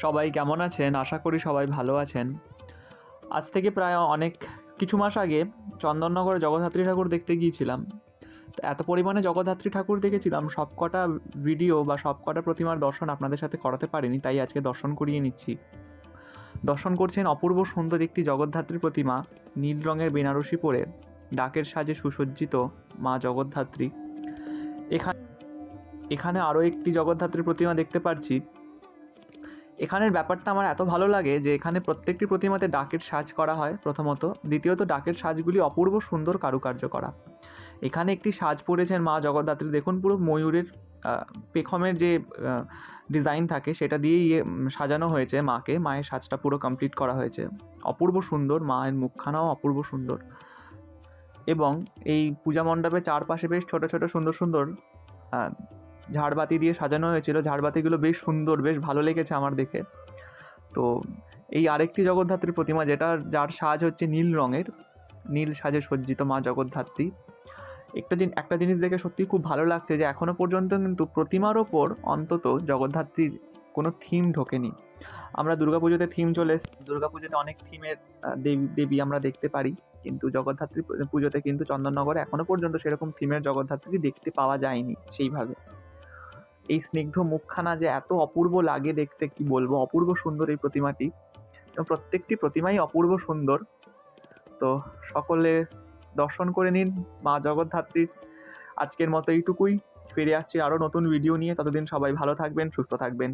সবাই কেমন আছেন? আশা করি সবাই ভালো আছেন। আজ থেকে প্রায় অনেক কিছু মাস আগে চন্দননগরে জগদ্ধাত্রী ঠাকুর দেখতে গিয়েছিলাম। তো এত পরিমাণে জগদ্ধাত্রী ঠাকুর দেখেছিলাম, সবকটা ভিডিও বা সবকটা প্রতিমার দর্শন আপনাদের সাথে করাতে পারিনি, তাই আজকে দর্শন করিয়ে নিচ্ছি। দর্শন করছেন অপূর্ব সুন্দর একটি জগদ্ধাত্রী প্রতিমা, নীল রঙের বেনারসি পরে ডাকের সাজে সুসজ্জিত মা জগদ্ধাত্রী। এখানে আরও একটি জগদ্ধাত্রী প্রতিমা দেখতে পাচ্ছি। এখানের ব্যাপারটা আমার এত ভালো লাগে যে এখানে প্রত্যেকটি প্রতিমাতে ডাকের সাজ করা হয় প্রথমত, দ্বিতীয়ত ডাকের সাজগুলি অপূর্ব সুন্দর কারুকার্য করা। এখানে একটি সাজ পড়েছেন মা জগদ্ধাত্রী, দেখুন পুরো ময়ূরের পেখমের যে ডিজাইন থাকে সেটা দিয়েই সাজানো হয়েছে মাকে, মায়ের সাজটা পুরো কমপ্লিট করা হয়েছে। অপূর্ব সুন্দর, মায়ের মুখখানাও অপূর্ব সুন্দর। এবং এই পূজা মণ্ডপের চারপাশে বেশ ছোট ছোট সুন্দর সুন্দর ঝাড়বাতি দিয়ে সাজানো হয়েছিল। ঝাড়বাতিগুলো বেশ সুন্দর, বেশ ভালো লেগেছে আমার দেখে। তো এই আরেকটি জগদ্ধাত্রী প্রতিমা যার সাজ হচ্ছে নীল রঙের, নীল সাজে সজ্জিত মা জগদ্ধাত্রী। একটা জিনিস দেখে সত্যি খুব ভালো লাগছে যে এখনও পর্যন্ত কিন্তু প্রতিমার ওপর অন্তত জগদ্ধাত্রীর কোনো থিম ঢোকেনি। আমরা দুর্গাপুজোতে থিম চলে এসেছি, দুর্গাপুজোতে অনেক থিমের দেবী আমরা দেখতে পারি, কিন্তু জগদ্ধাত্রী পুজোতে কিন্তু চন্দননগরে এখনও পর্যন্ত সেরকম থিমের জগদ্ধাত্রী দেখতে পাওয়া যায়নি সেইভাবে। এই স্নিগ্ধ মুখখানা যে এত অপূর্ব লাগে দেখতে, কি বলবো, অপূর্ব সুন্দর এই প্রতিমাটি, এবং প্রত্যেকটি প্রতিমাই অপূর্ব সুন্দর। তো সকলে দর্শন করে নিন মা জগদ্ধাত্রীর। আজকের মতো এইটুকুই, ফিরে আসছি আরও নতুন ভিডিও নিয়ে। ততদিন সবাই ভালো থাকবেন, সুস্থ থাকবেন।